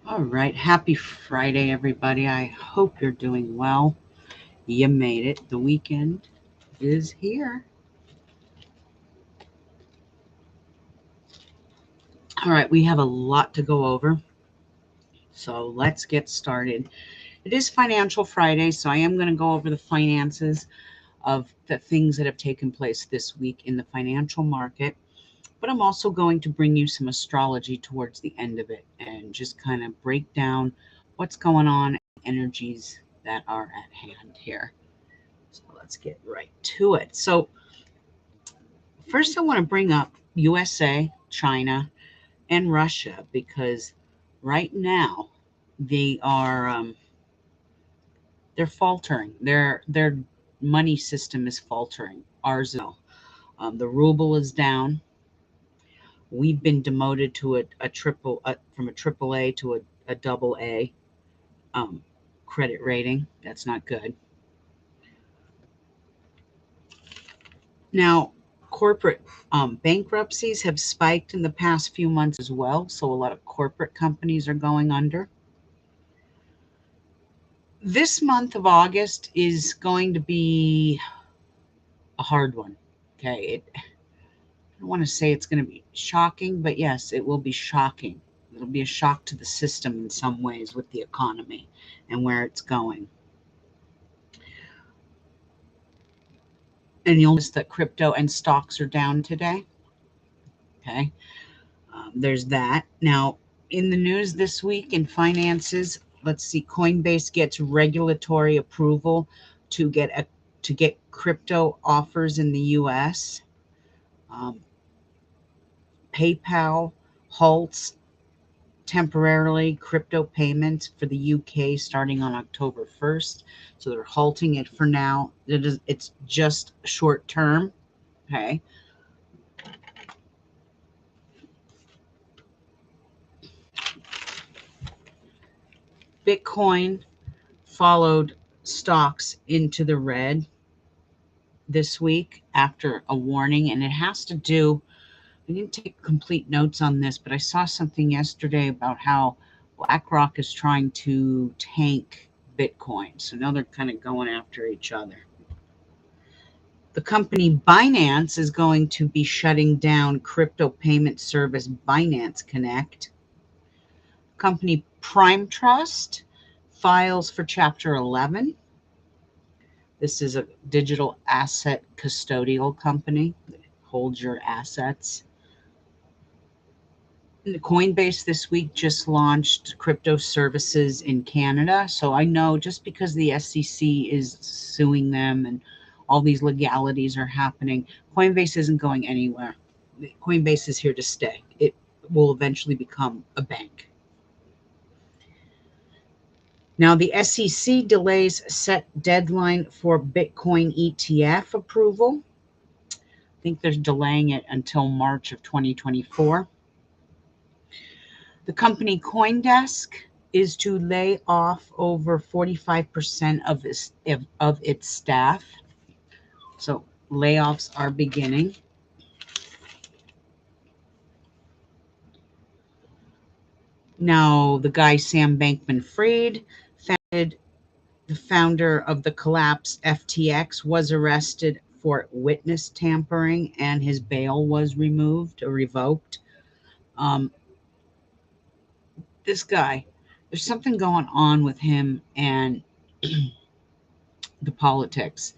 All right. Happy Friday, everybody. I hope you're doing well. You made it. The weekend is here. All right. We have a lot to go over. So let's get started. It is Financial Friday, so I am going to go over the finances of the things that have taken place this week in the financial market. But I'm also going to bring you some astrology towards the end of it and just kind of break down what's going on and the energies that are at hand here. So let's get right to it. So, first, I want to bring up USA, China, and Russia because right now they are they're faltering. Their money system is faltering. Ours is well. The ruble is down. We've been demoted to from a triple A to a double A um, credit rating. That's not good. Now, corporate bankruptcies have spiked in the past few months as well. So a lot of corporate companies are going under. This month of August is going to be a hard one. Okay. I don't want to say it's going to be shocking, but yes, it will be shocking. It'll be a shock to the system in some ways with the economy and where it's going. And you'll notice that crypto and stocks are down today. Okay. There's that. Now, in the news this week in finances, let's see, Coinbase gets regulatory approval to get crypto offers in the U.S. Um, PayPal halts temporarily crypto payments for the UK starting on October 1st. So they're halting it for now. It's just short term. Okay. Bitcoin followed stocks into the red this week after a warning, and it has to do. I didn't take complete notes on this, but I saw something yesterday about how BlackRock is trying to tank Bitcoin. So now they're kind of going after each other. The company Binance is going to be shutting down crypto payment service Binance Connect. Company Prime Trust files for Chapter 11. This is a digital asset custodial company that holds your assets. Coinbase this week just launched crypto services in Canada. So I know just because the SEC is suing them and all these legalities are happening, Coinbase isn't going anywhere. Coinbase is here to stay. It will eventually become a bank. Now, the SEC delays set deadline for Bitcoin ETF approval. I think they're delaying it until March of 2024. The company CoinDesk is to lay off over 45% of its staff. So layoffs are beginning. Now, the guy Sam Bankman-Fried, the founder of the collapsed FTX, was arrested for witness tampering and his bail was removed or revoked. Um, this guy, there's something going on with him and the politics,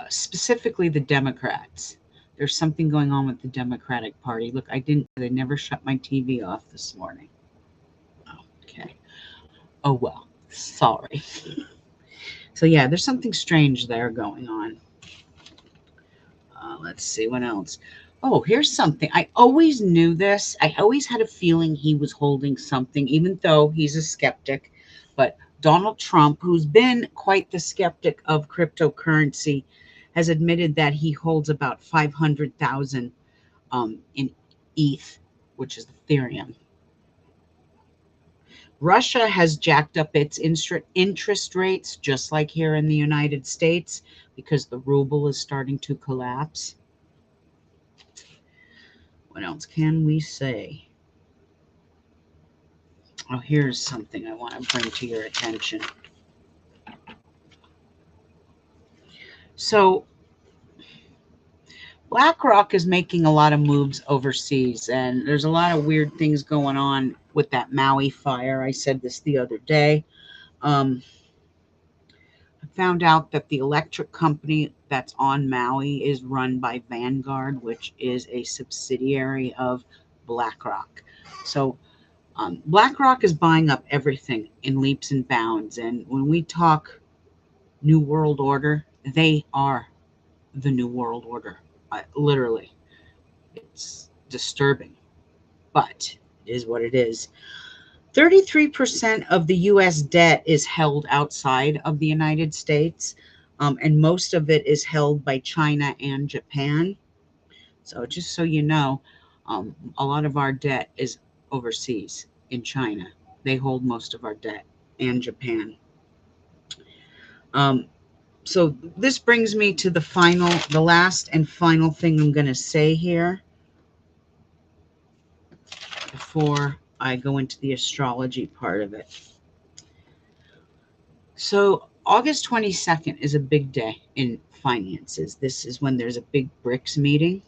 specifically the Democrats. There's something going on with the Democratic Party. Look, I never shut my TV off this morning. Okay. Oh, well, sorry. So, yeah, there's something strange there going on. Let's see what else. Oh, here's something. I always knew this. I always had a feeling he was holding something, even though he's a skeptic. But Donald Trump, who's been quite the skeptic of cryptocurrency, has admitted that he holds about 500,000 in ETH, which is Ethereum. Russia has jacked up its interest rates, just like here in the United States, because the ruble is starting to collapse. What else can we say? Oh, here's something I want to bring to your attention. So BlackRock is making a lot of moves overseas, and there's a lot of weird things going on with that Maui fire. I said this the other day. I found out that the electric company that's on Maui is run by Vanguard, which is a subsidiary of BlackRock. So BlackRock is buying up everything in leaps and bounds. And when we talk New World Order, they are the New World Order. Literally, it's disturbing, but it is what it is. 33% of the US debt is held outside of the United States, and most of it is held by China and Japan. So, just so you know, a lot of our debt is overseas in China. They hold most of our debt, and Japan. Um, so, this brings me to the last and final thing I'm going to say here before I go into the astrology part of it. So August 22nd is a big day in finances. This is when there's a big BRICS meeting,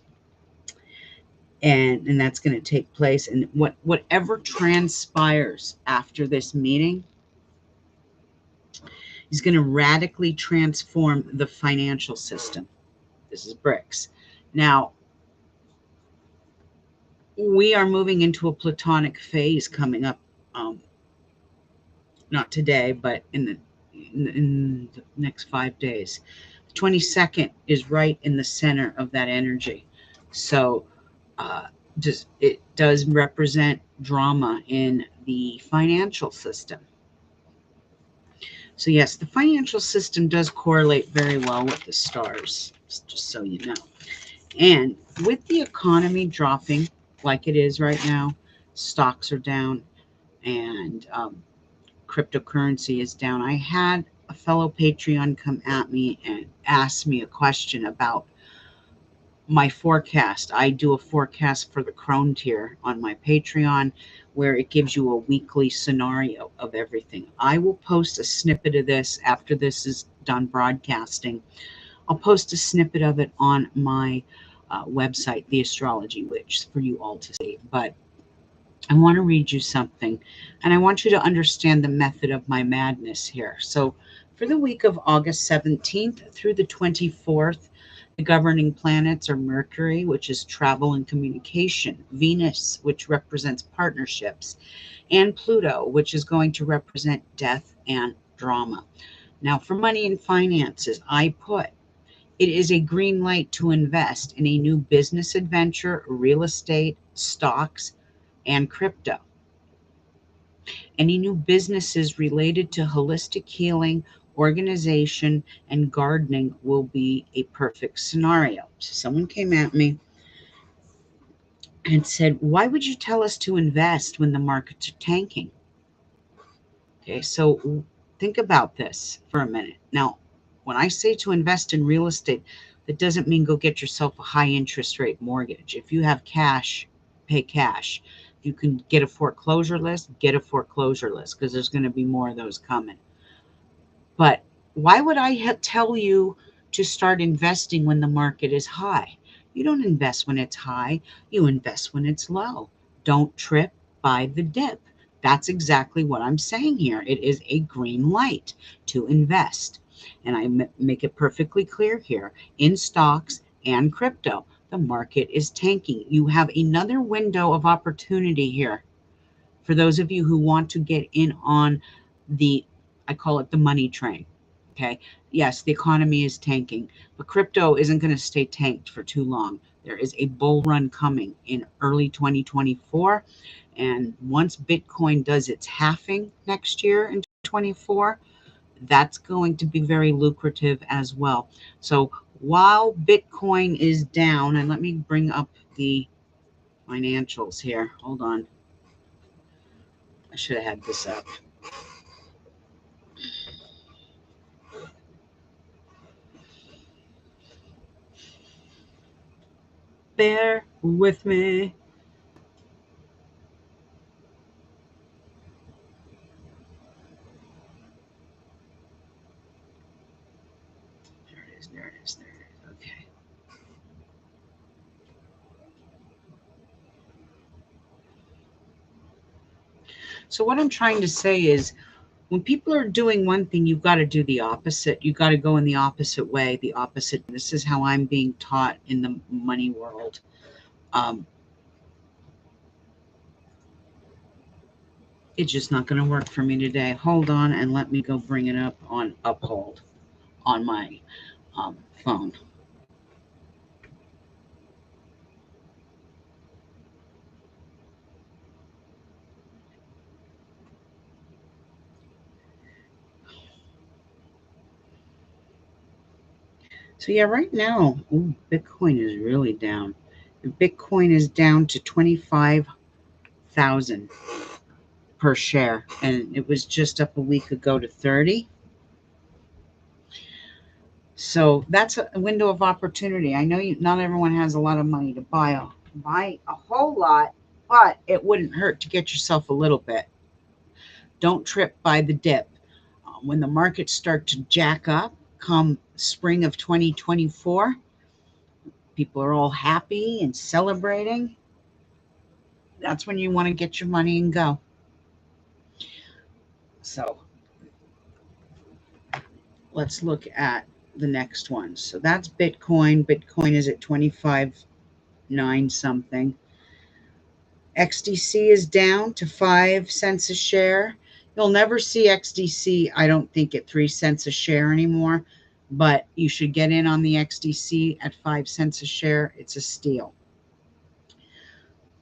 and that's going to take place. And whatever transpires after this meeting is going to radically transform the financial system. This is BRICS. Now, we are moving into a platonic phase coming up, not today, but in the next 5 days. The 22nd is right in the center of that energy. So it does represent drama in the financial system. So yes, the financial system does correlate very well with the stars, just so you know. And with the economy dropping like it is right now, stocks are down, and cryptocurrency is down. I had a fellow Patreon come at me and ask me a question about my forecast. I do a forecast for the Crone tier on my Patreon where it gives you a weekly scenario of everything. I will post a snippet of this after this is done broadcasting. I'll post a snippet of it on my website, The Astrology Witch, for you all to see. But I want to read you something, and I want you to understand the method of my madness here. So, for the week of August 17th through the 24th, the governing planets are Mercury, which is travel and communication, Venus, which represents partnerships, and Pluto, which is going to represent death and drama. Now, for money and finances, I put it is a green light to invest in a new business adventure, real estate, stocks, and crypto. Any new businesses related to holistic healing, organization, and gardening will be a perfect scenario. So someone came at me and said, why would you tell us to invest when the markets are tanking? Okay, so think about this for a minute. Now, when I say to invest in real estate, that doesn't mean go get yourself a high interest rate mortgage. If you have cash, pay cash. You can get a foreclosure list, get a foreclosure list, because there's going to be more of those coming. But why would I tell you to start investing when the market is high? You don't invest when it's high, you invest when it's low. Don't trip by the dip. That's exactly what I'm saying here. It is a green light to invest. And I make it perfectly clear here in stocks and crypto. The market is tanking. You have another window of opportunity here for those of you who want to get in on I call it the money train. Okay. Yes, the economy is tanking, but crypto isn't going to stay tanked for too long. There is a bull run coming in early 2024. And once Bitcoin does its halving next year in 24, that's going to be very lucrative as well. So while Bitcoin is down, and let me bring up the financials here. Hold on. I should have had this up. Bear with me. So what I'm trying to say is, when people are doing one thing, you've got to do the opposite. You've got to go in the opposite way, the opposite. This is how I'm being taught in the money world. Um, it's just not going to work for me today. Hold on and let me go bring it up on Uphold on my phone. So yeah, right now, ooh, Bitcoin is really down. Bitcoin is down to 25,000 per share, and it was just up a week ago to 30. So that's a window of opportunity. I know not everyone has a lot of money to buy a whole lot, but it wouldn't hurt to get yourself a little bit. Don't trip by the dip. When the markets start to jack up, come spring of 2024, people are all happy and celebrating. That's when you want to get your money and go. So let's look at the next one. So that's Bitcoin. Bitcoin is at 25.9 something. XDC is down to 5 cents a share. You'll never see XDC, I don't think, at 3 cents a share anymore, but you should get in on the XDC at 5 cents a share. It's a steal.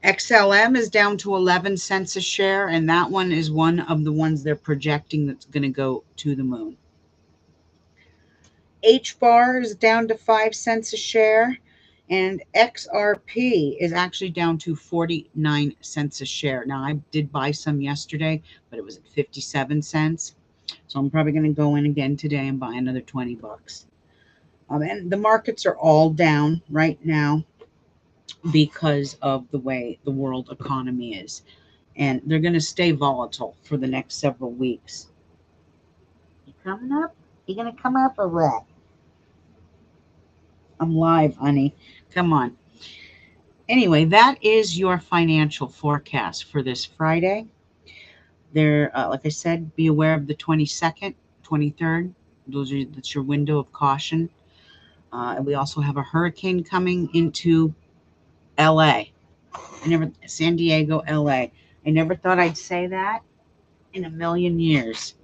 XLM is down to 11 cents a share, and that one is one of the ones they're projecting that's going to go to the moon. H bar is down to 5 cents a share, and XRP is actually down to 49 cents a share. Now, I did buy some yesterday, but it was at 57 cents. So I'm probably going to go in again today and buy another 20 bucks. And the markets are all down right now because of the way the world economy is. And they're going to stay volatile for the next several weeks. You coming up? You going to come up or what? I'm live, honey. Come on. Anyway, that is your financial forecast for this Friday. There, like I said, be aware of the 22nd, 23rd. That's your window of caution. And we also have a hurricane coming into LA. San Diego, LA. I never thought I'd say that in a million years.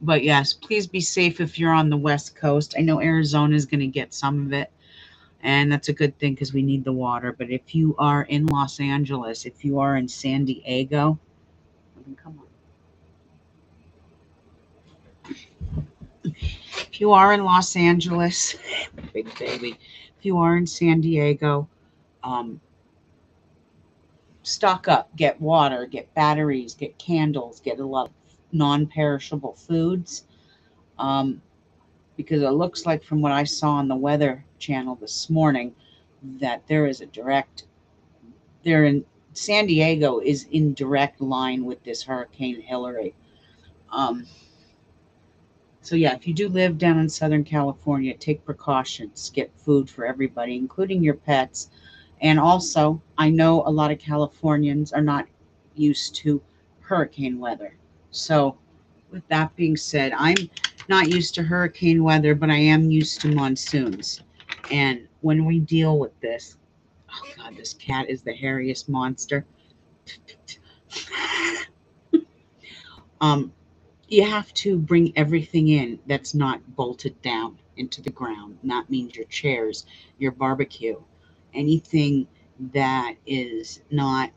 But yes, please be safe if you're on the West Coast. I know Arizona is going to get some of it, and that's a good thing because we need the water. But if you are in Los Angeles, if you are in San Diego, come on. If you are in Los Angeles, big baby, if you are in San Diego, um, stock up, get water, get batteries, get candles, get a lot of non-perishable foods. Um, because it looks like from what I saw on the Weather Channel this morning that they're in San Diego is in direct line with this Hurricane Hillary. Um, so yeah, if you do live down in Southern California, take precautions, get food for everybody, including your pets. And also, I know a lot of Californians are not used to hurricane weather. So with that being said, I'm not used to hurricane weather, but I am used to monsoons. And when we deal with this, oh God, this cat is the hairiest monster. um, you have to bring everything in that's not bolted down into the ground. And that means your chairs, your barbecue, anything that is not,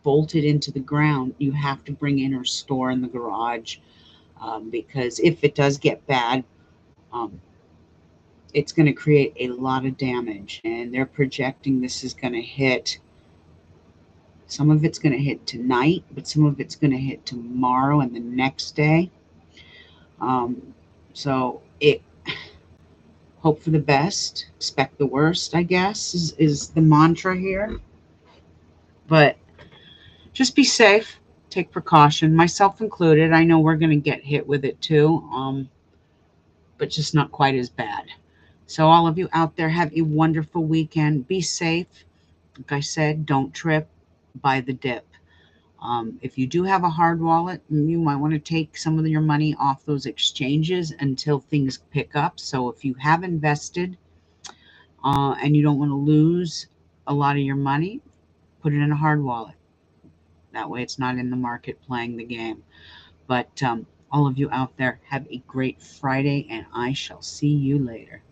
bolted into the ground, you have to bring in or store in the garage. Because if it does get bad, um, it's going to create a lot of damage. And they're projecting this is going to hit, some of it's going to hit tonight, but some of it's going to hit tomorrow and the next day. Um, so hope for the best, expect the worst, I guess, is the mantra here. But just be safe, take precaution, myself included. I know we're going to get hit with it too, but just not quite as bad. So all of you out there, have a wonderful weekend. Be safe. Like I said, don't trip by the dip. If you do have a hard wallet, you might want to take some of your money off those exchanges until things pick up. So if you have invested and you don't want to lose a lot of your money, put it in a hard wallet. That way it's not in the market playing the game. But all of you out there, have a great Friday, and I shall see you later.